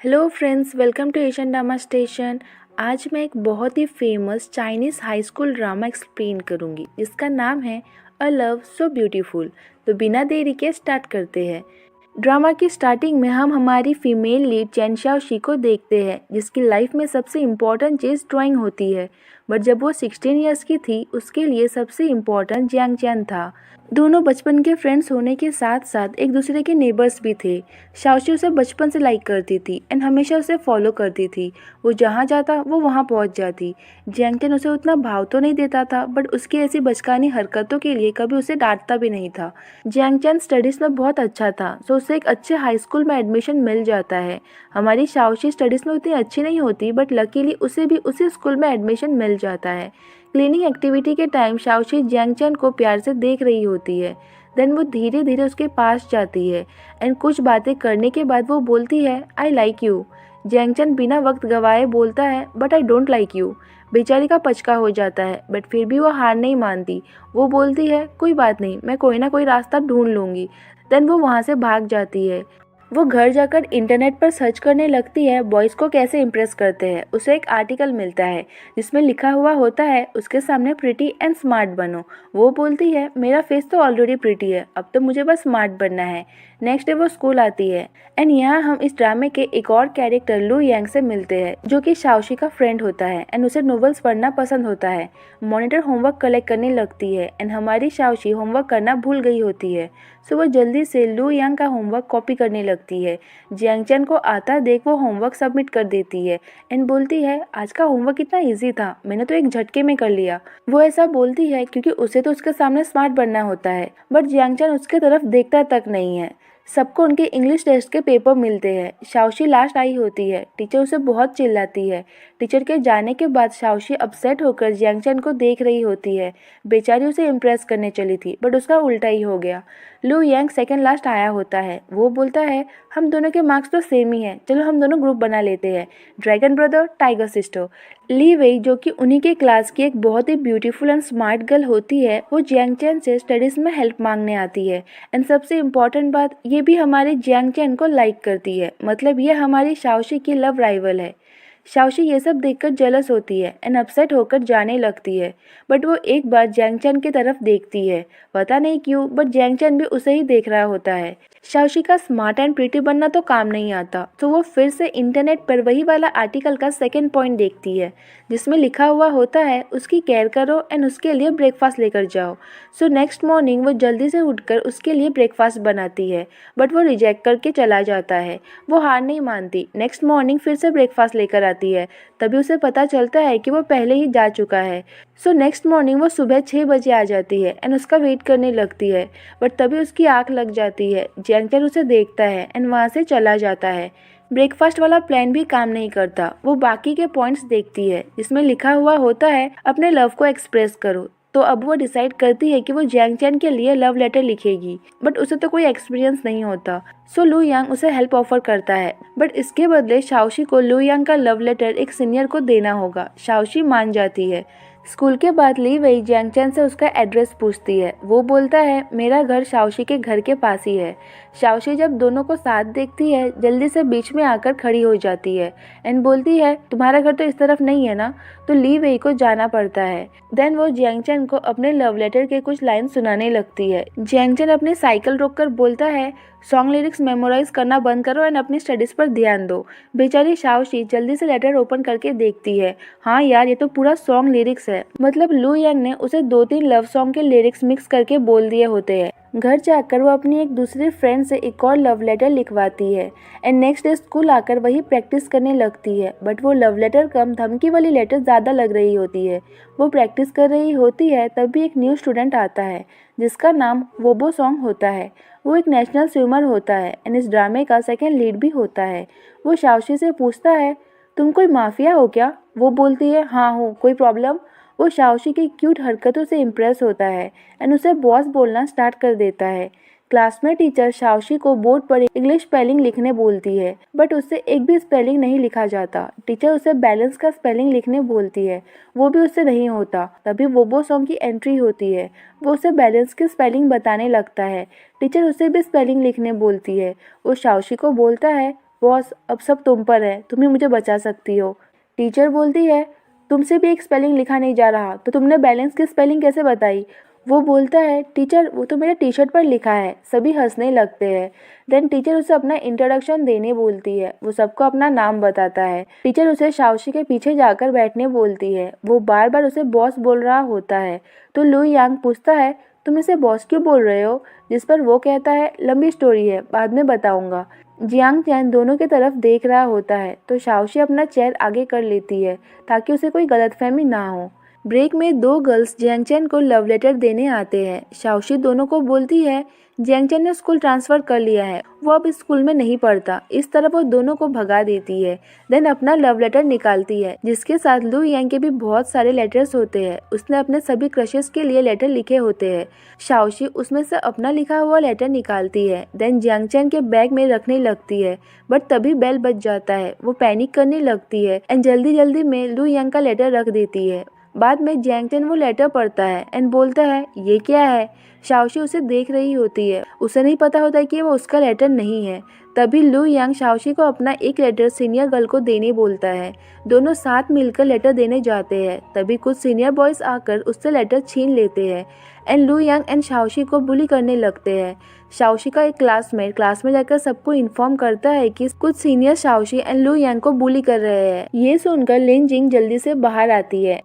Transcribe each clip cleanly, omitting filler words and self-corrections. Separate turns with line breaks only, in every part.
Hello friends, welcome to Asian drama station. आज मैं एक बहुत ही famous Chinese high school drama explain करूंगी जिसका नाम है अ लव सो ब्यूटीफुल। तो बिना देरी के स्टार्ट करते हैं। ड्रामा की स्टार्टिंग में हम हमारी फीमेल लीड चेन शाओशी को देखते हैं जिसकी लाइफ में सबसे इम्पॉर्टेंट चीज़ ड्राइंग होती है। बट जब वो 16 ईयर्स की थी उसके लिए सबसे इम्पॉर्टेंट जियांग चैन था। दोनों बचपन के फ्रेंड्स होने के साथ साथ एक दूसरे के नेबर्स भी थे। शाओशी उसे बचपन से लाइक करती थी एंड हमेशा उसे फॉलो करती थी। वो जहाँ जाता वो वहाँ पहुँच जाती। जैंगचन उसे उतना भाव तो नहीं देता था बट उसकी ऐसी बचकानी हरकतों के लिए कभी उसे डांटता भी नहीं था। जैंगचन स्टडीज़ में बहुत अच्छा था सो उसे एक अच्छे हाई स्कूल में एडमिशन मिल जाता है। हमारी शाओशी स्टडीज़ में उतनी अच्छी नहीं होती बट लकीली उसे भी उसी स्कूल में एडमिशन मिल जाता है। क्लीनिंग एक्टिविटी के टाइम शाओशी जैंगचन को प्यार से देख रही होती है। देन वो धीरे धीरे उसके पास जाती है एंड कुछ बातें करने के बाद वो बोलती है आई लाइक यू। जैंगचन बिना वक्त गवाए बोलता है but I don't like you. बेचारी का पचका हो जाता है बट फिर भी वो हार नहीं मानती। वो बोलती है कोई बात नहीं, मैं कोई ना कोई रास्ता ढूंढ लूँगी। देन वो वहाँ से भाग जाती है। वो घर जाकर इंटरनेट पर सर्च करने लगती है बॉयज़ को कैसे इम्प्रेस करते हैं। उसे एक आर्टिकल मिलता है जिसमें लिखा हुआ होता है उसके सामने प्रिटी एंड स्मार्ट बनो। वो बोलती है मेरा फेस तो ऑलरेडी प्रिटी है, अब तो मुझे बस स्मार्ट बनना है। नेक्स्ट डे वो स्कूल आती है एंड यहाँ हम इस ड्रामे के एक और कैरेक्टर लू यांग से मिलते हैं जो कि शाओशी का फ्रेंड होता है एंड उसे नॉवेल्स पढ़ना पसंद होता है। मॉनिटर होमवर्क कलेक्ट करने लगती है एंड हमारी शाओशी होमवर्क करना भूल गई होती है सो वो जल्दी से लू यांग का होमवर्क कॉपी करने लगती है। जियांगचन को आता देख वो होमवर्क सबमिट कर देती है एंड बोलती है आज का होमवर्क इतना इजी था, मैंने तो एक झटके में कर लिया। वो ऐसा बोलती है क्योंकि उसे तो उसके सामने स्मार्ट बनना होता है बट जियांगचन उसके तरफ देखता तक नहीं है। सबको उनके इंग्लिश टेस्ट के पेपर मिलते हैं। शाओशी लास्ट आई होती है। टीचर उसे बहुत चिल्लाती है। टीचर के जाने के बाद शाओशी अपसेट होकर जियांगचन को देख रही होती है। बेचारी उसे इम्प्रेस करने चली थी बट उसका उल्टा ही हो गया। लू यांग सेकंड लास्ट आया होता है। वो बोलता है हम दोनों के मार्क्स तो सेम ही हैं, चलो हम दोनों ग्रुप बना लेते हैं, ड्रैगन ब्रदर टाइगर सिस्टर। ली वेई जो कि उन्हीं के क्लास की एक बहुत ही ब्यूटीफुल एंड स्मार्ट गर्ल होती है वो जियांगचन से स्टडीज़ में हेल्प मांगने आती है एंड सबसे इम्पॉर्टेंट बात ये भी हमारे जियांगचन को लाइक करती है, मतलब ये हमारी शाओशी की लव राइवल है। शाओशी ये सब देखकर जेलस होती है एंड अपसेट होकर जाने लगती है बट वो एक बार जियांगचन की तरफ देखती है। पता नहीं क्यों बट जियांगचन भी उसे ही देख रहा होता है। शाओशी का स्मार्ट एंड प्रिटी बनना तो काम नहीं आता तो वो फिर से इंटरनेट पर वही वाला आर्टिकल का सेकंड पॉइंट देखती है जिसमें लिखा हुआ होता है उसकी केयर करो एंड उसके लिए ब्रेकफास्ट लेकर जाओ। सो नेक्स्ट मॉर्निंग वो जल्दी से उठकर उसके लिए ब्रेकफास्ट बनाती है बट वो रिजेक्ट करके चला जाता है। वो हार नहीं मानती। नेक्स्ट मॉर्निंग फिर से ब्रेकफास्ट लेकर आती है। तभी उसे पता चलता है कि वो पहले ही जा चुका है। सो नेक्स्ट मॉर्निंग वो सुबह 6 बजे आ जाती है एंड उसका वेट करने लगती है बट तभी उसकी आँख लग जाती है। जियांगचन उसे देखता है एंड वहाँ से चला जाता है। ब्रेकफास्ट वाला प्लान भी काम नहीं करता। वो बाकी के पॉइंट्स देखती है जिसमें लिखा हुआ होता है अपने लव को एक्सप्रेस करो। तो अब वो डिसाइड करती है कि वो जियांगचन के लिए लव लेटर लिखेगी बट उसे तो कोई एक्सपीरियंस नहीं होता। सो लू यांग उसे हेल्प ऑफर करता है बट इसके बदले शाओशी को लू यांग का लव लेटर एक सीनियर को देना होगा। शाओशी मान जाती है। स्कूल के बाद ली वेई जियांगचन से उसका एड्रेस पूछती है। वो बोलता है मेरा घर शाओशी के घर के पास ही है। शाओशी जब दोनों को साथ देखती है जल्दी से बीच में आकर खड़ी हो जाती है एंड बोलती है तुम्हारा घर तो इस तरफ नहीं है ना। तो ली वेई को जाना पड़ता है। देन वो जियांगचन को अपने लव लेटर के कुछ लाइन सुनाने लगती है। जियांगचन अपनी साइकिल रोककर बोलता है सॉन्ग लिरिक्स मेमोराइज करना बंद करो एंड अपनी स्टडीज़ पर ध्यान दो। बेचारी शाओशी जल्दी से लेटर ओपन करके देखती है। हाँ यार, ये तो पूरा सॉन्ग लिरिक्स है, मतलब लू यांग ने उसे 2-3 लव सॉन्ग के लिरिक्स मिक्स करके बोल दिए होते हैं। घर जाकर वो अपनी एक दूसरी फ्रेंड से एक और लव लेटर लिखवाती है एंड नेक्स्ट डे स्कूल आकर वही प्रैक्टिस करने लगती है बट वो लव लेटर कम धमकी वाली लेटर ज़्यादा लग रही होती है। वो प्रैक्टिस कर रही होती है तभी एक न्यू स्टूडेंट आता है जिसका नाम वोबो सॉन्ग होता है। वो एक नेशनल स्विमर होता है एंड इस ड्रामे का सेकेंड लीड भी होता है। वो शाओशी से पूछता है तुम कोई माफिया हो क्या। वो बोलती है हाँ हूँ, कोई प्रॉब्लम। वो शाओशी की क्यूट हरकतों से इम्प्रेस होता है एंड उसे बॉस बोलना स्टार्ट कर देता है। क्लास में टीचर शाओशी को बोर्ड पर इंग्लिश स्पेलिंग लिखने बोलती है बट उससे एक भी स्पेलिंग नहीं लिखा जाता। टीचर उसे बैलेंस का स्पेलिंग लिखने बोलती है, वो भी उससे नहीं होता। तभी वोबो सॉन्ग की एंट्री होती है। वो उसे बैलेंस की स्पेलिंग बताने लगता है। टीचर उसे भी स्पेलिंग लिखने बोलती है। वो शाओशी को बोलता है बॉस अब सब तुम पर है, तुम ही मुझे बचा सकती हो। टीचर बोलती है तुमसे भी एक स्पेलिंग लिखा नहीं जा रहा तो तुमने बैलेंस की स्पेलिंग कैसे बताई। वो बोलता है टीचर वो तो मेरे टी शर्ट पर लिखा है। सभी हंसने लगते हैं। देन टीचर उसे अपना इंट्रोडक्शन देने बोलती है। वो सबको अपना नाम बताता है। टीचर उसे शाओशी के पीछे जाकर बैठने बोलती है। वो बार बार उसे बॉस बोल रहा होता है तो लू यांग पूछता है तुम इसे बॉस क्यों बोल रहे हो, जिस पर वो कहता है लंबी स्टोरी है, बाद में बताऊंगा। जियांग चैन दोनों की तरफ देख रहा होता है तो शाओशी अपना चेयर आगे कर लेती है ताकि उसे कोई गलतफहमी ना हो। ब्रेक में दो गर्ल्स जियांग चैन को लव लेटर देने आते हैं। शाओशी दोनों को बोलती है जियांग चैन ने स्कूल ट्रांसफर कर लिया है, वो अब इस स्कूल में नहीं पढ़ता। इस तरह वो दोनों को भगा देती है। देन अपना लव लेटर निकालती है जिसके साथ लू यांग के भी बहुत सारे लेटर्स होते हैं। उसने अपने सभी क्रशेस के लिए लेटर लिखे होते हैं। शाओशी उसमें से अपना लिखा हुआ लेटर निकालती है। देन जियांग चैन के बैग में रखने लगती है बट तभी बेल बज जाता है। वो पैनिक करने लगती है एंड जल्दी जल्दी में लू यांग का लेटर रख देती है। बाद में जियांग चैन वो लेटर पढ़ता है एंड बोलता है ये क्या है। शाओशी उसे देख रही होती है। उसे नहीं पता होता कि वो उसका लेटर नहीं है। तभी लू यांग शाओशी को अपना एक लेटर सीनियर गर्ल को देने बोलता है। दोनों साथ मिलकर लेटर देने जाते हैं। तभी कुछ सीनियर बॉयज आकर उससे लेटर छीन लेते हैं एंड लू यांग एंड शाओशी को बुली करने लगते हैं। शाओशी का एक क्लास में जाकर सबको इन्फॉर्म करता है कि कुछ सीनियर शाओशी एंड लू यांग को बुली कर रहे हैं। ये सुनकर लिन जिंग जल्दी से बाहर आती है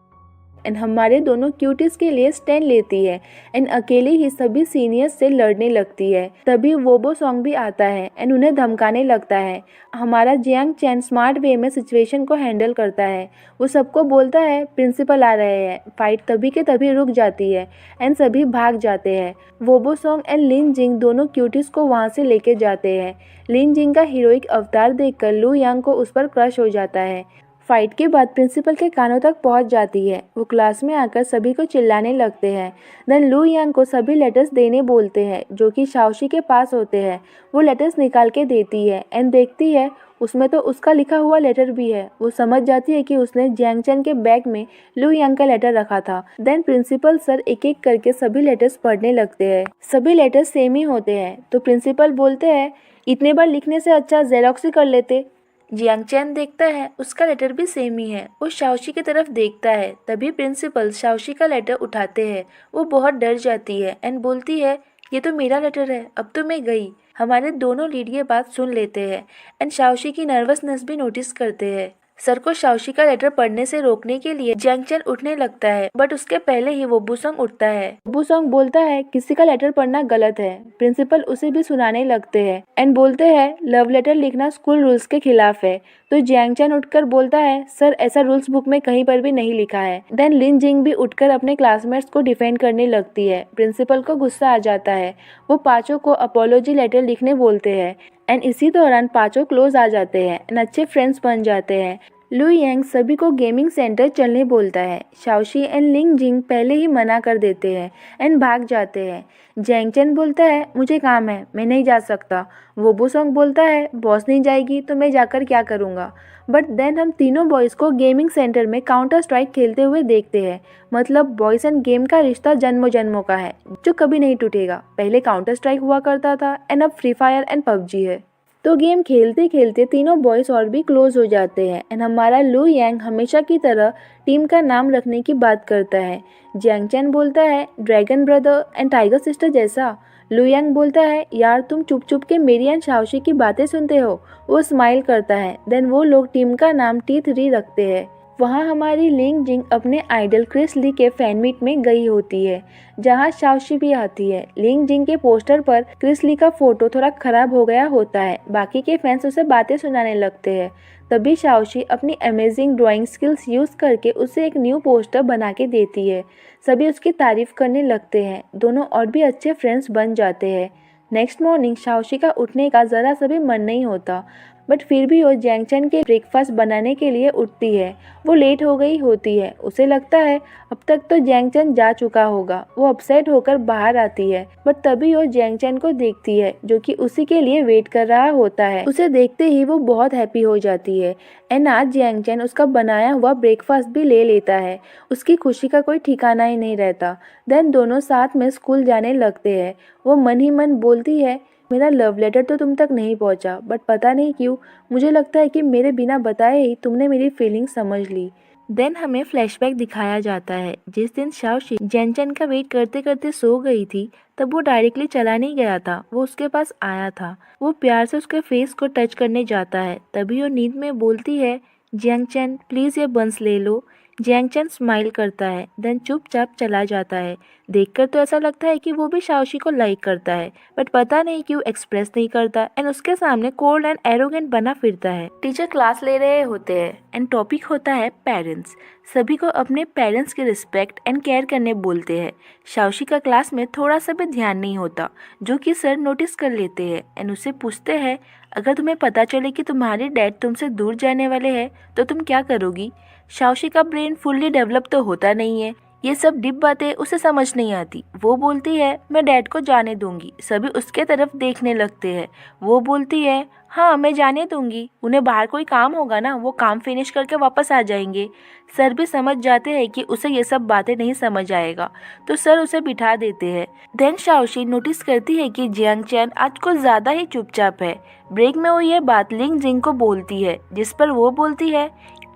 एंड हमारे दोनों क्यूटीज के लिए स्टैंड लेती है एंड अकेले ही सभी सीनियर्स से लड़ने लगती है। तभी वोबो सॉन्ग भी आता है एंड उन्हें धमकाने लगता है। हमारा जियांग चैन स्मार्ट वे में सिचुएशन को हैंडल करता है। वो सबको बोलता है प्रिंसिपल आ रहे हैं। फाइट तभी के तभी रुक जाती है एंड सभी भाग जाते हैं। वोबो सॉन्ग एंड लिन जिंग दोनों क्यूटीज को वहाँ से लेके जाते हैं। लिन जिंग का हीरोइक अवतार देखकर लू यांग को उस पर क्रश हो जाता है। फाइट के बाद प्रिंसिपल के कानों तक पहुंच जाती है। वो क्लास में आकर सभी को चिल्लाने लगते हैं। देन लू यांग को सभी लेटर्स देने बोलते हैं जो कि शाओशी के पास होते हैं। वो लेटर्स निकाल के देती है एंड देखती है उसमें तो उसका लिखा हुआ लेटर भी है। वो समझ जाती है कि उसने जियांग चैन के बैग में लू यांग का लेटर रखा था। देन प्रिंसिपल सर एक एक करके सभी लेटर्स पढ़ने लगते हैं। सभी लेटर्स सेम ही होते हैं तो प्रिंसिपल बोलते हैं इतने बार लिखने से अच्छा जेरोक्स ही कर लेते। जियांग चैन देखता है उसका लेटर भी सेम ही है। वो शाओशी की तरफ देखता है। तभी प्रिंसिपल शाओशी का लेटर उठाते हैं। वो बहुत डर जाती है एंड बोलती है ये तो मेरा लेटर है, अब तो मैं गई। हमारे दोनों लीड ये बात सुन लेते हैं एंड शाओशी की नर्वसनेस भी नोटिस करते हैं। सर को शाओशी का लेटर पढ़ने से रोकने के लिए जियांग चैन उठने लगता है बट उसके पहले ही वो बुसोंग उठता है। बुसोंग बोलता है किसी का लेटर पढ़ना गलत है। प्रिंसिपल उसे भी सुनाने लगते हैं एंड बोलते हैं लव लेटर लिखना स्कूल रूल्स के खिलाफ है। तो जियांग चैन उठकर बोलता है सर ऐसा रूल्स बुक में कहीं पर भी नहीं लिखा है। देन लिन जिंग भी उठकर अपने क्लासमेट्स को डिफेंड करने लगती है। प्रिंसिपल को गुस्सा आ जाता है। वो पांचों को अपोलॉजी लेटर लिखने बोलते हैं एंड इसी दौरान पांचों क्लोज आ जाते हैं एंड अच्छे फ्रेंड्स बन जाते हैं। लू यांग सभी को गेमिंग सेंटर चलने बोलता है। शाओशी एंड लिंग जिंग पहले ही मना कर देते हैं एंड भाग जाते हैं। जियांग चैन बोलता है मुझे काम है, मैं नहीं जा सकता। वो बुसोंग बोलता है बॉस नहीं जाएगी तो मैं जाकर क्या करूँगा। बट देन हम तीनों बॉयज़ को गेमिंग सेंटर में काउंटर स्ट्राइक खेलते हुए देखते हैं। मतलब बॉयज़ एंड गेम का रिश्ता जन्मों जन्मों का है जो कभी नहीं टूटेगा। पहले काउंटर स्ट्राइक हुआ करता था एंड अब फ्री फायर एंड पबजी है। तो गेम खेलते खेलते तीनों बॉयज़ और भी क्लोज हो जाते हैं एंड हमारा लू यांग हमेशा की तरह टीम का नाम रखने की बात करता है। जियांग चैन बोलता है dragon brother and tiger sister जैसा। लू यांग बोलता है यार तुम चुप चुप के मेरी एंड शाओशी की बातें सुनते हो। वो स्माइल करता है। देन वो लोग टीम का नाम T3 रखते हैं। वहाँ हमारी लिंग जिंग अपने आइडल क्रिस ली के फैन मीट में गई होती है जहाँ शाओशी भी आती है। लिंग जिंग के पोस्टर पर क्रिस ली का फोटो थोड़ा खराब हो गया होता है। बाकी के फैंस उसे बातें सुनाने लगते हैं। तभी शाओशी अपनी अमेजिंग ड्राइंग स्किल्स यूज़ करके उसे एक न्यू पोस्टर बना के देती है। सभी उसकी तारीफ करने लगते हैं। दोनों और भी अच्छे फ्रेंड्स बन जाते हैं। नेक्स्ट मॉर्निंग शाओशी का उठने का ज़रा सा भी मन नहीं होता बट फिर भी वो जियांग चैन के ब्रेकफास्ट बनाने के लिए उठती है। वो लेट हो गई होती है। उसे लगता है अब तक तो जियांग चैन जा चुका होगा। वो अपसेट होकर बाहर आती है बट तभी वो जियांग चैन को देखती है जो कि उसी के लिए वेट कर रहा होता है। उसे देखते ही वो बहुत हैप्पी हो जाती है एंड आज जियांग चैन उसका बनाया हुआ ब्रेकफास्ट भी ले लेता है। उसकी खुशी का कोई ठिकाना ही नहीं रहता। देन दोनों साथ में स्कूल जाने लगते हैं। वो मन ही मन बोलती है मेरा लव लेटर तो तुम तक नहीं पहुंचा, बट पता नहीं क्यों मुझे लगता है कि मेरे बिना बताए ही तुमने मेरी फीलिंग समझ ली। देन हमें फ्लैशबैक दिखाया जाता है। जिस दिन शाओशी जेनचन का वेट करते करते सो गई थी, तब वो डायरेक्टली चला नहीं गया था, वो उसके पास आया था। वो प्यार से उसके फेस को टच करने जाता है। तभी वो नींद में बोलती है, जियांगचन प्लीज़ ये बंस ले लो। जियांगचन स्माइल करता है, देन चुपचाप चला जाता है। देखकर तो ऐसा लगता है कि वो भी शाओशी को लाइक करता है, बट पता नहीं क्यों एक्सप्रेस नहीं करता एंड उसके सामने कोल्ड एंड एरोगेंट बना फिरता है। टीचर क्लास ले रहे होते हैं एंड टॉपिक होता है पेरेंट्स। सभी को अपने पेरेंट्स की रिस्पेक्ट एंड केयर करने बोलते हैं। शाओशी का क्लास में थोड़ा सा भी ध्यान नहीं होता, जो कि सर नोटिस कर लेते हैं एंड उससे पूछते हैं, अगर तुम्हें पता चले कि तुम्हारे डैड तुमसे दूर जाने वाले हैं तो तुम क्या करोगी। शाओशी का ब्रेन फुल्ली डेवलप तो होता नहीं है, ये सब डीप बातें उसे समझ नहीं आती। वो बोलती है, मैं डैड को जाने दूंगी। सभी उसके तरफ देखने लगते हैं। वो बोलती है, हाँ मैं जाने दूंगी, उन्हें बाहर कोई काम होगा ना, वो काम फिनिश करके वापस आ जाएंगे। सर भी समझ जाते हैं कि उसे ये सब बातें नहीं समझ आएगा, तो सर उसे बिठा देते हैं। देन शाओशी नोटिस करती है कि जियांगचैन आज कुछ ज्यादा ही चुपचाप है। ब्रेक में वो ये बात लिंग जिंग को बोलती है, जिस पर वो बोलती है,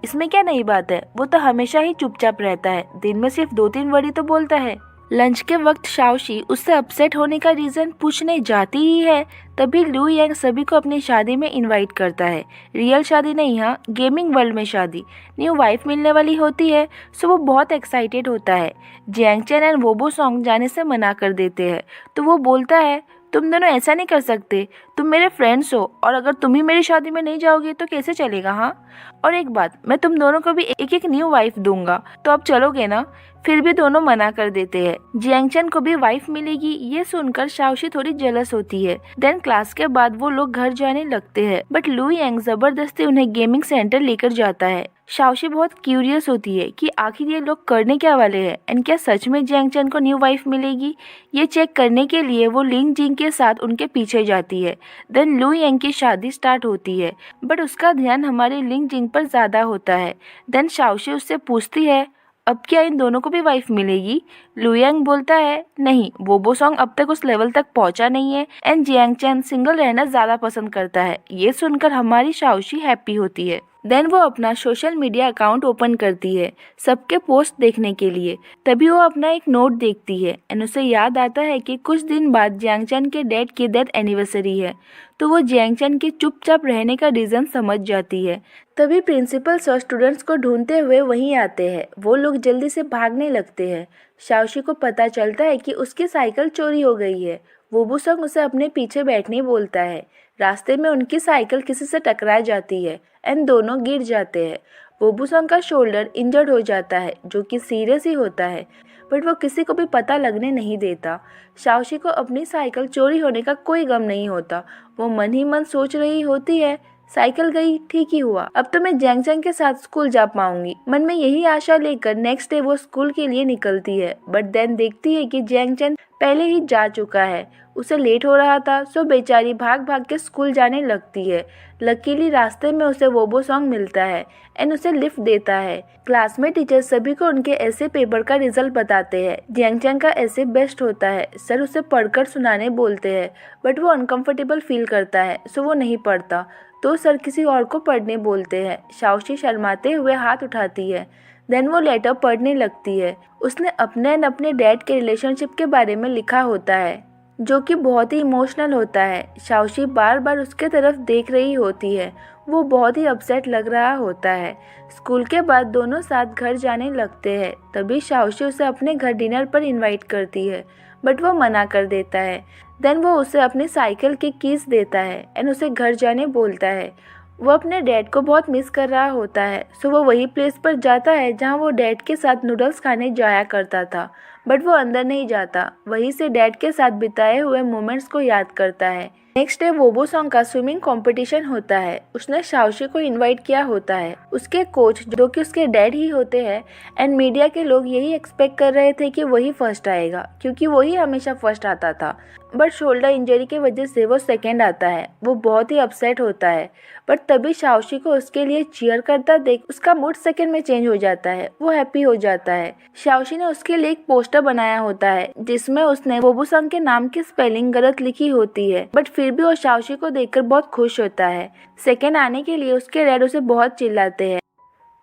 इसमें क्या नई बात है, वो तो हमेशा ही चुपचाप रहता है, दिन में सिर्फ 2-3 वर्ड ही तो बोलता है। लंच के वक्त शाओशी उससे अपसेट होने का रीजन पूछने जाती ही है। तभी लू यांग सभी को अपनी शादी में इनवाइट करता है। रियल शादी नहीं, हाँ गेमिंग वर्ल्ड में शादी। न्यू वाइफ मिलने वाली होती है, सो वो बहुत एक्साइटेड होता है। जियांगचैन एंड वोबो सॉन्ग जाने से मना कर देते हैं, तो वो बोलता है, तुम दोनों ऐसा नहीं कर सकते, तुम मेरे फ्रेंड्स हो, और अगर तुम ही मेरी शादी में नहीं जाओगे तो कैसे चलेगा। हाँ, और एक बात, मैं तुम दोनों को भी एक एक न्यू वाइफ दूंगा, तो अब चलोगे ना। फिर भी दोनों मना कर देते हैं। जियांगचैन को भी वाइफ मिलेगी, ये सुनकर शाओशी थोड़ी जेलस होती है। देन क्लास के बाद वो लोग घर जाने लगते हैं, बट लू यांग जबरदस्ती उन्हें गेमिंग सेंटर लेकर जाता है। शाओशी बहुत क्यूरियस होती है कि आखिर ये लोग करने क्या वाले हैं एंड क्या सच में जियांगचैन को न्यू वाइफ मिलेगी। ये चेक करने के लिए वो लिंग जिंग के साथ उनके पीछे जाती है। देन लू यांग की शादी स्टार्ट होती है, बट उसका ध्यान हमारे लिंग जिंग पर ज्यादा होता है। देन शाओशी उससे पूछती है, अब क्या इन दोनों को भी वाइफ मिलेगी। लू यांग बोलता है, नहीं, वोबो सॉन्ग अब तक उस लेवल तक पहुंचा नहीं है एंड जियांगचैन सिंगल रहना ज्यादा पसंद करता है। ये सुनकर हमारी शाओशी हैप्पी होती है। देन वो अपना सोशल मीडिया अकाउंट ओपन करती है सबके पोस्ट देखने के लिए। तभी वो अपना एक नोट देखती है एंड उसे याद आता है कि कुछ दिन बाद जियांगचैन के डैड की डेथ एनिवर्सरी है, तो वो जियांगचैन के चुपचाप रहने का रीज़न समझ जाती है। तभी प्रिंसिपल सर स्टूडेंट्स को ढूंढते हुए वहीं आते हैं। वो लोग जल्दी से भागने लगते हैं। शाओशी को पता चलता है कि उसकी साइकिल चोरी हो गई है। वोबू सॉन्ग उसे अपने पीछे बैठने बोलता है। रास्ते में उनकी साइकिल किसी से टकरा जाती है एंड दोनों गिर जाते हैं। वोबू सॉन्ग का शोल्डर इंजर्ड हो जाता है, जो कि सीरियस ही होता है, बट वो किसी को भी पता लगने नहीं देता। शाओशी को अपनी साइकिल चोरी होने का कोई गम नहीं होता। वो मन ही मन सोच रही होती है, साइकिल गई ठीक ही हुआ, अब तो मैं जियांगचैन के साथ स्कूल जा पाऊंगी। मन में यही आशा लेकर नेक्स्ट डे वो स्कूल के लिए निकलती है, बट देन देखती है कि जियांगचैन पहले ही जा चुका है। उसे लेट हो रहा था, सो बेचारी भाग भाग के स्कूल जाने लगती है। लकीली रास्ते में उसे वोबो सॉन्ग मिलता है एंड उसे लिफ्ट देता है। क्लास में टीचर सभी को उनके ऐसे पेपर का रिजल्ट बताते हैं। जियांगचैन का ऐसे बेस्ट होता है। सर उसे पढ़कर सुनाने बोलते हैं, बट वो अनकंफर्टेबल फील करता है, सो वो नहीं पढ़ता। तो सर किसी और को पढ़ने बोलते हैं। शाओशी शर्माते हुए हाथ उठाती है। देन वो लेटर पढ़ने लगती है। उसने अपने एंड अपने डैड के रिलेशनशिप के बारे में लिखा होता है, जो कि बहुत ही इमोशनल होता है। शाओशी बार बार उसके तरफ देख रही होती है। वो बहुत ही अपसेट लग रहा होता है। स्कूल के बाद दोनों साथ घर जाने लगते हैं। तभी शाओशी उसे अपने घर डिनर पर इनवाइट करती है, बट वो मना कर देता है। देन वो उसे अपनी साइकिल की कीज देता है एंड उसे घर जाने बोलता है। वो अपने डैड को बहुत मिस कर रहा होता है, सो वो वही प्लेस पर जाता है जहाँ वो डैड के साथ नूडल्स खाने जाया करता था, बट वो अंदर नहीं जाता। वहीं से डैड के साथ बिताए हुए मोमेंट्स को याद करता है। नेक्स्ट डे वोबो सॉन्ग का स्विमिंग कंपटीशन होता है। उसने शाओशी को इनवाइट किया होता है। उसके कोच, जो कि उसके डैड ही होते हैं, एंड मीडिया के लोग यही एक्सपेक्ट कर रहे थे कि वही फर्स्ट आएगा, क्योंकि वही हमेशा फर्स्ट आता था। बट शोल्डर इंजरी की वजह से वो सेकंड आता है। वो बहुत ही अपसेट होता है, बट तभी शाओशी को उसके लिए चीयर करता देख उसका मूड सेकंड में चेंज हो जाता है। वो हैप्पी हो जाता है। शाओशी ने उसके लिए एक पोस्टर बनाया होता है जिसमें उसने वोबुसंग के नाम की स्पेलिंग गलत लिखी होती है, बट फिर भी वो शाओशी को देखकर बहुत खुश होता है। सेकंड आने के लिए उसके डैड उसे बहुत चिल्लाते हैं।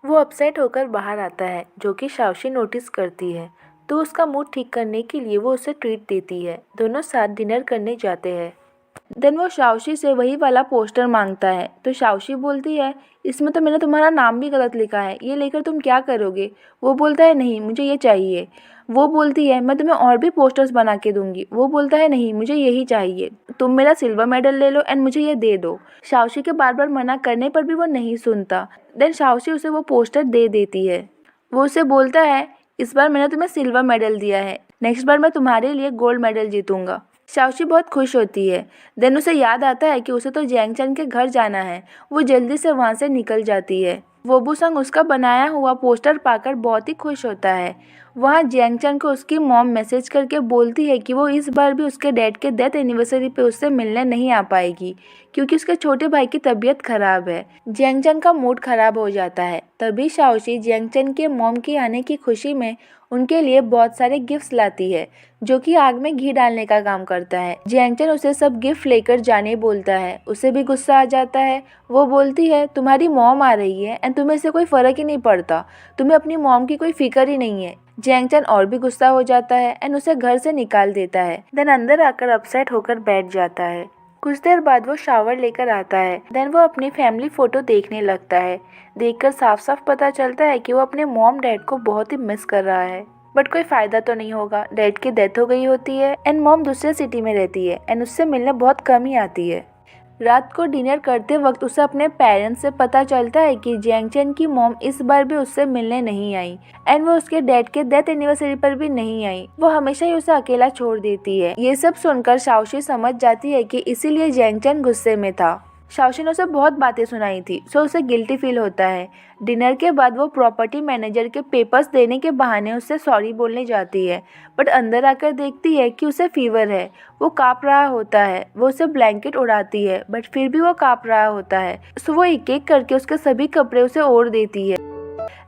वो अपसेट होकर बाहर आता है, जो कि शाओशी नोटिस करती है, तो उसका मूड ठीक करने के लिए वो उसे ट्रीट देती है। दोनों साथ डिनर करने जाते हैं। देन वो शाओशी से वही वाला पोस्टर मांगता है, तो शाओशी बोलती है, इसमें तो मैंने तुम्हारा नाम भी गलत लिखा है, ये लेकर तुम क्या करोगे? वो बोलता है, नहीं मुझे ये चाहिए। वो बोलती है, मैं तुम्हें और भी पोस्टर्स बना के दूंगी। वो बोलता है, नहीं मुझे यही चाहिए, तुम मेरा सिल्वर मेडल ले लो एंड मुझे ये दे दो। शाओशी के बार बार मना करने पर भी वो नहीं सुनता। देन शाओशी उसे वो पोस्टर दे देती है। वो उसे बोलता है, इस बार मैंने तुम्हें सिल्वर मेडल दिया है, नेक्स्ट बार मैं तुम्हारे लिए गोल्ड मेडल जीतूंगा। शाओशी बहुत खुश होती है। देन उसे याद आता है कि उसे तो जियांग चैन के घर जाना है। वो जल्दी से वहाँ से निकल जाती है। वोबुसंग उसका बनाया हुआ पोस्टर पाकर बहुत ही खुश होता है। वहाँ जियांग चैन को उसकी मॉम मैसेज करके बोलती है कि वो इस बार भी उसके डैड के डेथ एनिवर्सरी पे उससे मिलने नहीं आ पाएगी, क्योंकि उसके छोटे भाई की तबीयत खराब है। जियांग चैन का मूड खराब हो जाता है। तभी शाओशी जियांग चैन के मॉम के आने की खुशी में उनके लिए बहुत सारे गिफ्ट्स लाती है, जो कि आग में घी डालने का काम करता है। जियांग चैन उसे सब गिफ्ट लेकर जाने बोलता है। उसे भी गुस्सा आ जाता है। वो बोलती है, तुम्हारी मॉम आ रही है एंड तुम्हें इससे कोई फर्क ही नहीं पड़ता, तुम्हें अपनी मॉम की कोई फिक्र ही नहीं है। जियांग चैन और भी गुस्सा हो जाता है एंड उसे घर से निकाल देता है। देन अंदर आकर अपसेट होकर बैठ जाता है। कुछ देर बाद वो शावर लेकर आता है। देन वो अपनी फैमिली फोटो देखने लगता है। देखकर साफ साफ पता चलता है कि वो अपने मॉम डैड को बहुत ही मिस कर रहा है, बट कोई फायदा तो नहीं होगा। डैड की डेथ हो गई होती है एंड मॉम दूसरे सिटी में रहती है एंड उससे मिलने बहुत कम ही आती है। रात को डिनर करते वक्त उसे अपने पेरेंट्स से पता चलता है कि जियांग चैन की मॉम इस बार भी उससे मिलने नहीं आई एंड वो उसके डैड के डेथ एनिवर्सरी पर भी नहीं आई। वो हमेशा ही उसे अकेला छोड़ देती है। ये सब सुनकर शाओशी समझ जाती है कि इसीलिए जियांग चैन गुस्से में था। शाओशी ने उसे बहुत बातें सुनाई थी, सो उसे गिल्टी फील होता है। डिनर के बाद वो प्रॉपर्टी मैनेजर के पेपर्स देने के बहाने उससे सॉरी बोलने जाती है, बट अंदर आकर देखती है कि उसे फीवर है। वो काँप रहा होता है। वो उसे ब्लैंकेट उड़ाती है, बट फिर भी वो काँप रहा होता है। सो वो एक एक करके उसके सभी कपड़े उसे ओढ़ देती है।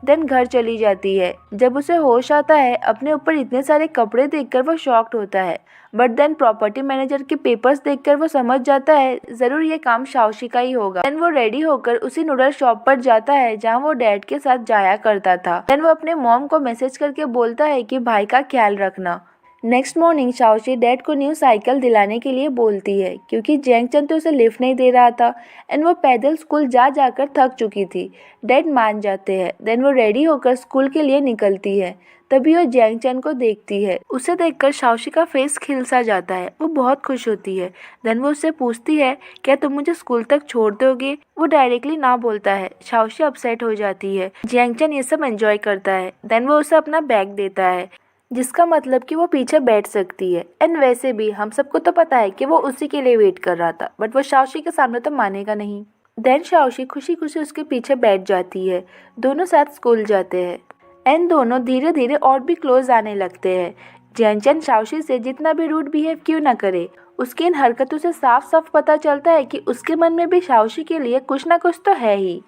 देन घर चली जाती है। जब उसे होश आता है, अपने ऊपर इतने सारे कपड़े देखकर वो शॉक्ड होता है, बट देन प्रॉपर्टी मैनेजर के पेपर्स देखकर वो समझ जाता है जरूर ये काम शाओशी का ही होगा। देन वो रेडी होकर उसी नूडल शॉप पर जाता है जहाँ वो डैड के साथ जाया करता था। देन वो अपने मॉम को मैसेज करके बोलता है कि भाई का ख्याल रखना। नेक्स्ट मॉर्निंग शाओशी डैड को न्यू साइकिल दिलाने के लिए बोलती है, क्योंकि जियांग चैन तो उसे लिफ्ट नहीं दे रहा था एंड वो पैदल स्कूल जा जाकर थक चुकी थी। डैड मान जाते हैं। देन वो रेडी होकर स्कूल के लिए निकलती है। तभी वो जियांग चैन को देखती है। उसे देखकर शाओशी का फेस खिल सा जाता है। वो बहुत खुश होती है। देन वो उससे पूछती है, क्या तुम मुझे स्कूल तक छोड़ दोगे? वो डायरेक्टली ना बोलता है। शाओशी अपसेट हो जाती है। जियांग चैन ये सब एंजॉय करता है। देन वो उसे अपना बैग देता है, जिसका मतलब कि वो पीछे बैठ सकती है। एंड वैसे भी हम सबको तो पता है कि वो उसी के लिए वेट कर रहा था, बट वो शाओशी के सामने तो मानेगा नहीं। देन शाओशी खुशी खुशी उसके पीछे बैठ जाती है। दोनों साथ स्कूल जाते हैं एंड दोनों धीरे धीरे और भी क्लोज आने लगते हैं। जियांग चैन शाओशी से जितना भी रूड बिहेव क्यों ना करे, उसकी इन हरकतों से साफ साफ पता चलता है कि उसके मन में भी शाओशी के लिए कुछ ना कुछ तो है ही।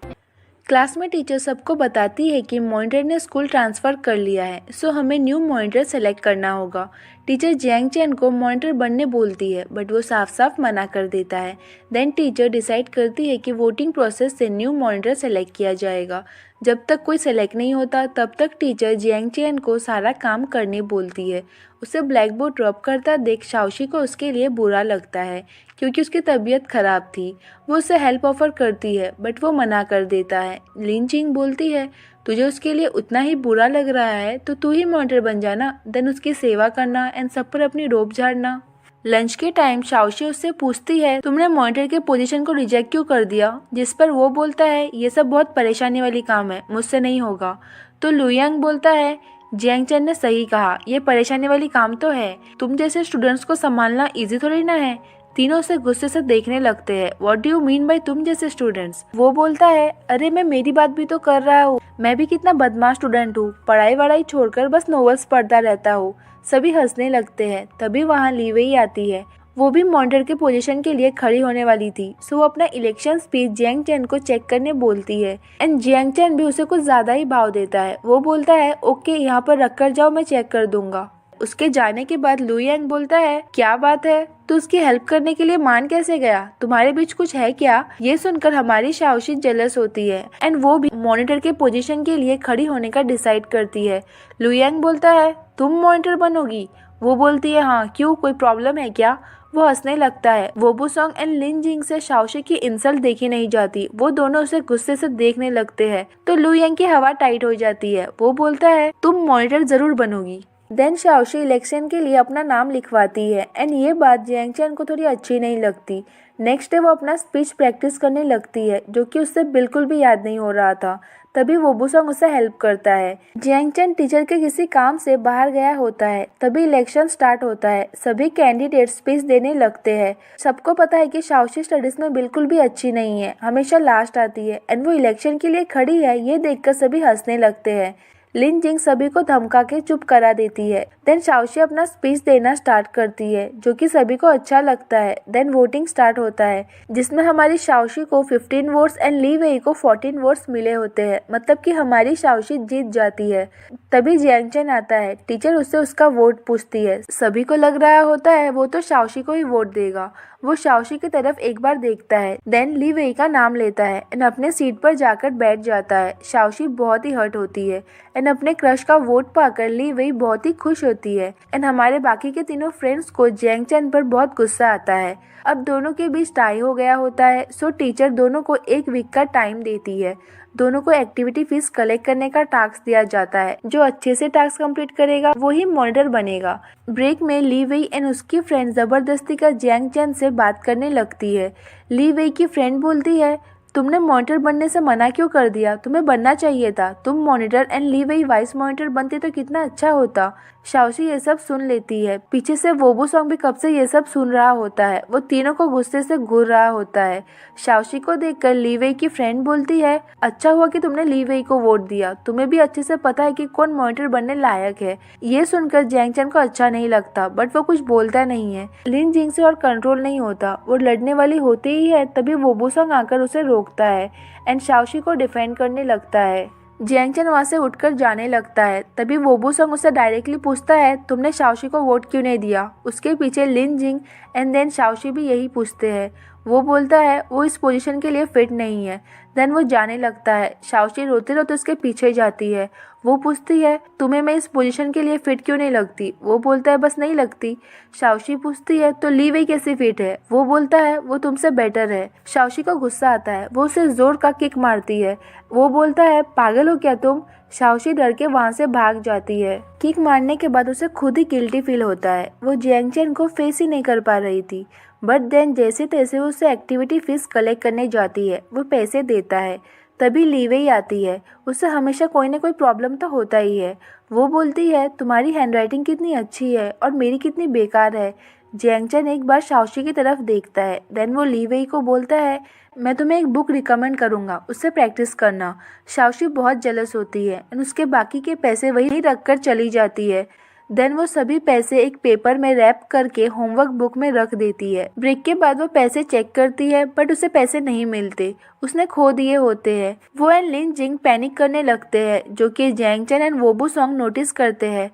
क्लास में टीचर सबको बताती है कि मॉनिटर ने स्कूल ट्रांसफ़र कर लिया है, सो हमें न्यू मॉनिटर सेलेक्ट करना होगा। टीचर जियांग चैन को मॉनिटर बनने बोलती है, बट वो साफ साफ मना कर देता है। देन टीचर डिसाइड करती है कि वोटिंग प्रोसेस से न्यू मॉनिटर सेलेक्ट किया जाएगा। जब तक कोई सेलेक्ट नहीं होता तब तक टीचर जियांग चैन को सारा काम करने बोलती है। उसे ब्लैक बोर्ड ड्रॉप करता देख शाओशी को उसके लिए बुरा लगता है, क्योंकि उसकी तबीयत खराब थी। वो उसे हेल्प ऑफर करती है, बट वो मना कर देता है। लिन चिंग बोलती है, तुझे उसके लिए उतना ही बुरा लग रहा है तो तू ही मॉनिटर बन जाना, देन उसकी सेवा करना एंड सब पर अपनी रोब झाड़ना। लंच के टाइम शाओशी उससे पूछती है, तुमने मॉनिटर के पोजीशन को रिजेक्ट क्यों कर दिया? जिस पर वो बोलता है, ये सब बहुत परेशानी वाली काम है, मुझसे नहीं होगा। तो लुयांग बोलता है, जियांग चैन ने सही कहा, ये परेशानी वाली काम तो है, तुम जैसे स्टूडेंट्स को संभालना इजी थोड़ी ना है। तीनों उसे गुस्से से देखने लगते हैं। What do you mean by तुम जैसे स्टूडेंट्स? वो बोलता है, अरे मैं मेरी बात भी तो कर रहा हूँ, मैं भी कितना बदमाश स्टूडेंट हूँ, पढ़ाई वढ़ाई छोड़कर बस नॉवेल्स पढ़ता रहता हूँ। सभी हंसने लगते हैं। तभी वहाँ ली वेई आती है। वो भी मॉनिटर के पोजीशन के लिए खड़ी होने वाली थी। सो वो अपना इलेक्शन स्पीच जियांग चैन को चेक करने बोलती है एंड जियांग चैन भी उसे कुछ ज़्यादा ही भाव देता है। वो बोलता है ओके यहाँ पर रख कर जाओ, मैं चेक कर दूंगा। उसके जाने के बाद लू यांग बोलता है क्या बात है, तू उसकी हेल्प करने के लिए मान कैसे गया, तुम्हारे बीच कुछ है क्या। ये सुनकर हमारी शाओशी जेलस होती है एंड वो भी मॉनिटर के पोजीशन के लिए खड़ी होने का डिसाइड करती है। लू यांग बोलता है तुम मॉनिटर बनोगी। वो बोलती है हाँ, क्यों, कोई प्रॉब्लम है क्या। वो हंसने लगता है। वोबू सॉन्ग एंड लिन जिंग से शाओशी की इंसल्ट देखी नहीं जाती। वो दोनों उसे गुस्से से देखने लगते हैं तो लू यांग की हवा टाइट हो जाती है। वो बोलता है तुम मॉनिटर जरूर बनोगी। देन शाओशी इलेक्शन के लिए अपना नाम लिखवाती है एंड ये बात जियांग चैन को थोड़ी अच्छी नहीं लगती। नेक्स्ट डे वो अपना स्पीच प्रैक्टिस करने लगती है जो कि उससे बिल्कुल भी याद नहीं हो रहा था। तभी वोबू सॉन्ग उसे हेल्प करता है। जियांग चैन टीचर के किसी काम से बाहर गया होता है। तभी इलेक्शन स्टार्ट होता है। सभी कैंडिडेट स्पीच देने लगते हैं। सबको पता है कि शाओशी स्टडीज में बिल्कुल भी अच्छी नहीं है, हमेशा लास्ट आती है एंड वो इलेक्शन के लिए खड़ी है। ये देखकर सभी हंसने लगते हैं। लिन जिंग सभी को धमका के चुप करा देती है। देन शाओशी अपना स्पीच देना स्टार्ट करती है जो कि सभी को अच्छा लगता है। देन वोटिंग स्टार्ट होता है जिसमें हमारी शाओशी को 15 वोट्स एंड ली वेई को 14 वोट्स मिले होते हैं, मतलब कि हमारी शाओशी जीत जाती है। तभी जियांग चैन आता है। टीचर उससे उसका वोट पूछती है। सभी को लग रहा होता है वो तो शाओशी को ही वोट देगा। वो शाओशी की तरफ एक बार देखता है, देन ली वेई का नाम लेता है एंड अपने सीट पर जाकर बैठ जाता है। शाओशी बहुत ही हर्ट होती है एंड अपने क्रश का वोट पाकर ली वेई बहुत ही खुश होती है एंड हमारे बाकी के तीनों फ्रेंड्स को जियांग चैन पर बहुत गुस्सा आता है। अब दोनों के बीच टाई हो गया होता है। सो टीचर दोनों को 1 वीक का टाइम देती है। दोनों को एक्टिविटी फीस कलेक्ट करने का टास्क दिया जाता है। जो अच्छे से टास्क कंप्लीट करेगा वो ही मॉनिटर बनेगा। ब्रेक में ली वेई एंड उसकी फ्रेंड जबरदस्ती का जियांग चैन से बात करने लगती है। ली वेई की फ्रेंड बोलती है तुमने मॉनिटर बनने से मना क्यों कर दिया, तुम्हें बनना चाहिए था। तुम मॉनिटर एंड ली वेई वाइस मॉनिटर बनते तो कितना अच्छा होता। शाओशी ये सब सुन लेती है। पीछे से वोबू सॉन्ग भी कब से ये सब सुन रहा होता है। वो तीनों को गुस्से से घूर रहा होता है। शाओशी को देखकर ली वेई की फ्रेंड बोलती है अच्छा हुआ कि तुमने ली वेई को वोट दिया, तुम्हें भी अच्छे से पता है कि कौन मॉनिटर बनने लायक है। ये सुनकर जियांग चैन को अच्छा नहीं लगता बट वो कुछ बोलता नहीं है। लिन जिंग से और कंट्रोल नहीं होता, वो लड़ने वाली होती ही है। तभी वोबू सॉन्ग आकर उसे रोकता है एंड शाओशी को डिफेंड करने लगता है। जियांग चैन वहाँ से उठकर जाने लगता है। तभी वोबू सॉन्ग उससे डायरेक्टली पूछता है तुमने शाओशी को वोट क्यों नहीं दिया। उसके पीछे लिन जिंग एंड देन शाओशी भी यही पूछते हैं। वो बोलता है वो इस पोजीशन के लिए फिट नहीं है। देन वो जाने लगता है। शाओशी रोते रोते उसके पीछे जाती है। वो पूछती है तुम्हें मैं इस पोजीशन के लिए फिट क्यों नहीं लगती। वो बोलता है बस नहीं लगती। शाओशी पूछती है तो ली वेई कैसे फिट है। वो बोलता है वो तुमसे बेटर है। शाओशी को गुस्सा आता है। वो उसे जोर का किक मारती है। वो बोलता है पागल हो क्या तुम। शाओशी डर के वहाँ से भाग जाती है। किक मारने के बाद उसे खुद ही गिल्टी फील होता है। वो जियांग चैन को फेस ही नहीं कर पा रही थी बट देन जैसे तैसे वो उसे एक्टिविटी फीस कलेक्ट करने जाती है। वो पैसे देता है। तभी ली वेई आती है। उससे हमेशा कोई ना कोई प्रॉब्लम तो होता ही है। वो बोलती है तुम्हारी हैंडराइटिंग कितनी अच्छी है और मेरी कितनी बेकार है। जियांग चैन एक बार शाओशी की तरफ देखता है। देन वो ली वेई को बोलता है मैं तुम्हें एक बुक रिकमेंड करूंगा, उससे प्रैक्टिस करना। शाओशी बहुत जेलस होती है एंड उसके बाकी के पैसे वही रख कर चली जाती है। देन वो सभी पैसे एक पेपर में रैप करके होमवर्क बुक में रख देती है। ब्रेक के बाद वो पैसे चेक करती है बट उसे पैसे नहीं मिलते, उसने खो दिए होते हैं। वो एंड लिन जिंग पैनिक करने लगते हैं जो कि जियांग चैन एंड वोबू सॉन्ग नोटिस करते हैं।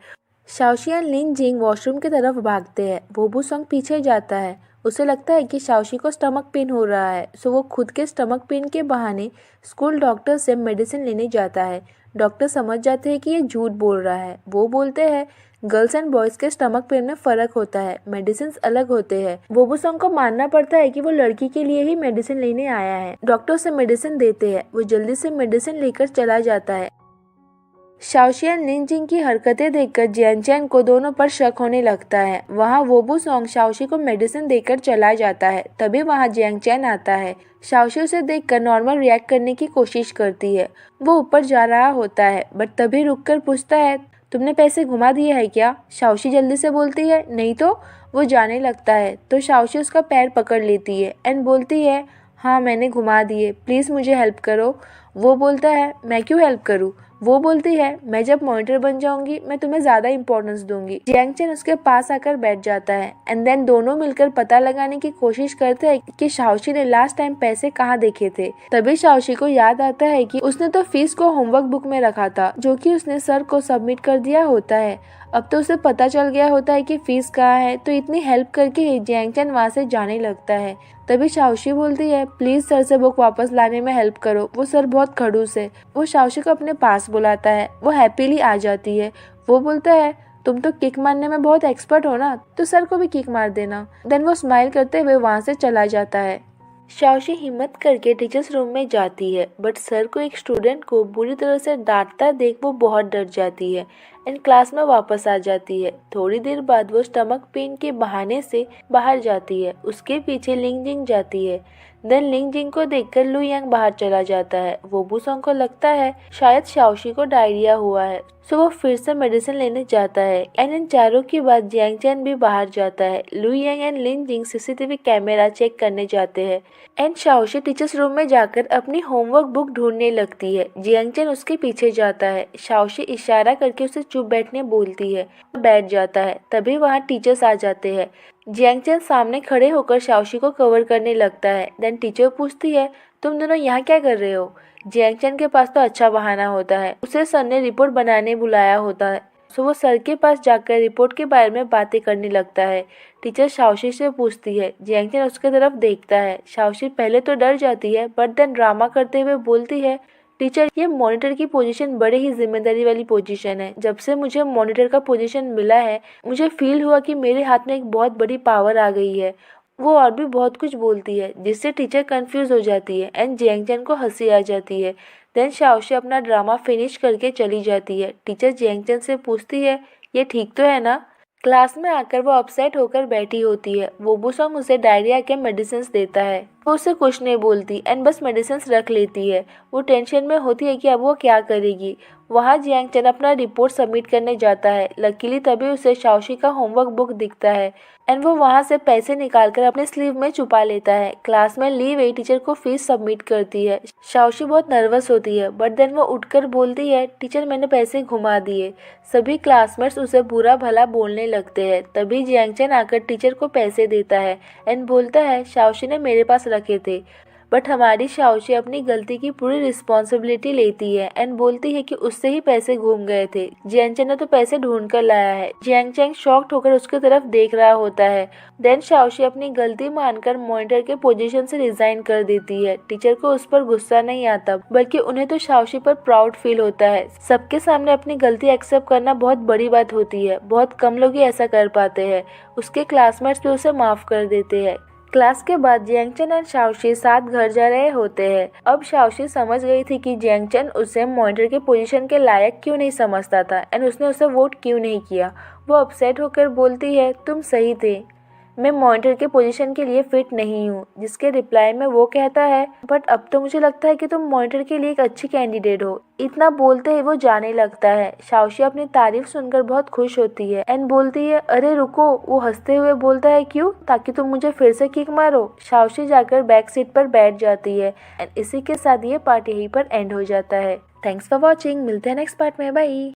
शाओशी एंड लिन जिंग वॉशरूम की तरफ भागते हैं। वोबू सॉन्ग पीछे जाता है। उसे लगता है कि शाओशी को स्टमक पेन हो रहा है। सो वो खुद के स्टमक पेन के बहाने स्कूल डॉक्टर से मेडिसिन लेने जाता है। डॉक्टर समझ जाते हैं कि ये झूठ बोल रहा है। वो बोलते हैं गर्ल्स एंड बॉयज के स्टमक पेन में फ़र्क होता है, मेडिसिन अलग होते हैं। वोबू सॉन्ग को मानना पड़ता है कि वो लड़की के लिए ही मेडिसिन लेने आया है। डॉक्टर उसे मेडिसिन देते हैं। वो जल्दी से मेडिसिन लेकर चला जाता है। शाओशी एंड लिन जिंग की हरकतें देखकर जियांग चैन को दोनों पर शक होने लगता है। वहाँ वोबू सॉन्ग शाओशी को मेडिसिन देकर चला जाता है। तभी वहाँ जियांग चैन आता है। शाओशी उसे देखकर नॉर्मल रिएक्ट करने की कोशिश करती है। वो ऊपर जा रहा होता है बट तभी रुककर पूछता है तुमने पैसे घुमा दिए है क्या। शाओशी जल्दी से बोलती है नहीं तो। वो जाने लगता है तो शाओशी उसका पैर पकड़ लेती है एंड बोलती है हाँ मैंने घुमा दिए, प्लीज़ मुझे हेल्प करो। वो बोलता है मैं क्यों हेल्प करूँ। वो बोलती है मैं जब मॉनिटर बन जाऊंगी मैं तुम्हें ज्यादा इंपॉर्टेंस दूंगी। जियांग चैन उसके पास आकर बैठ जाता है एंड देन दोनों मिलकर पता लगाने की कोशिश करते हैं कि शाओशी ने लास्ट टाइम पैसे कहाँ देखे थे। तभी शाओशी को याद आता है कि उसने तो फीस को होमवर्क बुक में रखा था जो कि उसने सर को सबमिट कर दिया होता है। अब तो उसे पता चल गया होता है कि फीस कहाँ है, तो इतनी हेल्प करके जियांग चैन वहाँ से जाने लगता है। तभी शाओशी बोलती है प्लीज सर से बुक वापस लाने में हेल्प करो, वो सर बहुत खड़ूस है। वो शाओशी को अपने पास बुलाता है, वो हैप्पीली आ जाती है। वो बोलता है तुम तो किक मारने में बहुत एक्सपर्ट हो ना, तो सर को भी किक मार देना। देन वो स्माइल करते हुए वहाँ से चला जाता है। शाओशी हिम्मत करके टीचर्स रूम में जाती है बट सर को एक स्टूडेंट को बुरी तरह से डांटता देख वो बहुत डर जाती है एंड क्लास में वापस आ जाती है। थोड़ी देर बाद वो स्टमक पेन के बहाने से बाहर जाती है। उसके पीछे लिंग जिंग जाती है। देन लिंग जिंग को देखकर लू यांग बाहर चला जाता है। वो बुसोंग को लगता है शायद शाओशी को डायरिया हुआ है, सो वो फिर से मेडिसिन लेने जाता है एंड इन चारों के बाद जियांग चैन भी बाहर जाता है। Lu Yang and Lin Jing CCTV camera check करने जाते हैं एंड शाओशी टीचर्स रूम में जाकर अपनी होमवर्क बुक ढूंढने लगती है। जियांग चैन उसके पीछे जाता है। शाओशी इशारा करके उसे चुप बैठने बोलती है, बैठ जाता है। तभी वहाँ टीचर्स आ जाते हैं। जियांग चैन सामने खड़े होकर शाओशी को कवर करने लगता है। देन टीचर पूछती है तुम दोनों यहाँ क्या कर रहे हो। जियांग चैन के पास तो अच्छा बहाना होता है, उसे सर ने रिपोर्ट बनाने बुलाया होता है, सो वो सर के पास जाकर रिपोर्ट के बारे में बातें करने लगता है। टीचर शाओशी से पूछती है। जियांग चैन उसके तरफ देखता है। शाओशी पहले तो डर जाती है बट देन ड्रामा करते हुए बोलती है टीचर ये मॉनिटर की पोजीशन बड़े ही जिम्मेदारी वाली पोजीशन है। जब से मुझे मॉनिटर का पोजीशन मिला है मुझे फील हुआ कि मेरे हाथ में एक बहुत बड़ी पावर आ गई है। वो और भी बहुत कुछ बोलती है जिससे टीचर कंफ्यूज हो जाती है एंड जियांग चैन को हंसी आ जाती है। देन शाओशी अपना ड्रामा फिनिश करके चली जाती है। टीचर जियांग चैन से पूछती है ये ठीक तो है ना। क्लास में आकर वो अपसेट होकर बैठी होती है। वो बुसोंग उसे डायरिया के मेडिसिन देता है। वो उसे कुछ नहीं बोलती एंड बस मेडिसिन रख लेती है। वो टेंशन में होती है कि अब वो क्या करेगी। वहाँ जियांग चैन अपना रिपोर्ट सबमिट करने जाता है। लकीली तभी उसे शाओशी का होमवर्क बुक दिखता है एंड वो वहाँ से पैसे निकालकर अपने स्लीव में छुपा लेता है। क्लास में ली वही टीचर को फीस सबमिट करती है। शाओशी बहुत नर्वस होती है बट देन वो उठकर बोलती है टीचर मैंने पैसे घुमा दिए। सभी क्लासमेट्स उसे बुरा भला बोलने लगते हैं। तभी जियांग चैन आकर टीचर को पैसे देता है एंड बोलता है शाओशी ने मेरे पास रखे थे बट हमारी शाओशी अपनी गलती की पूरी रिस्पॉन्सिबिलिटी लेती है एंड बोलती है कि उससे ही पैसे घूम गए थे। जियांग चैन ने तो पैसे ढूंढ कर लाया है। जियांग चैन शॉक्ड होकर उसकी तरफ देख रहा होता है। देन शाओशी अपनी गलती मानकर मॉनिटर के पोजीशन से रिजाइन कर देती है। टीचर को उस पर गुस्सा नहीं आता बल्कि उन्हें तो शाओशी पर प्राउड फील होता है। सबके सामने अपनी गलती एक्सेप्ट करना बहुत बड़ी बात होती है, बहुत कम लोग ही ऐसा कर पाते हैं। उसके क्लासमेट्स भी उसे माफ कर देते हैं। क्लास के बाद जियांग चैन और शाओशी साथ घर जा रहे होते हैं। अब शाओशी समझ गई थी कि जियांग चैन उसे मॉनिटर के पोजीशन के लायक क्यों नहीं समझता था एंड उसने उसे वोट क्यों नहीं किया। वो अपसेट होकर बोलती है तुम सही थे, मैं मॉनिटर के पोजीशन के लिए फिट नहीं हूँ। जिसके रिप्लाई में वो कहता है बट अब तो मुझे लगता है कि तुम मॉनिटर के लिए एक अच्छी कैंडिडेट हो। इतना बोलते ही वो जाने लगता है। शाओशी अपनी तारीफ सुनकर बहुत खुश होती है एंड बोलती है अरे रुको। वो हंसते हुए बोलता है क्यों, ताकि तुम मुझे फिर से किक मारो। शाओशी जाकर बैक सीट पर बैठ जाती है एंड इसी के साथ ये पार्ट यहीं पर एंड हो जाता है। Thanks for watching. मिलते हैं नेक्स्ट पार्ट में। बाय।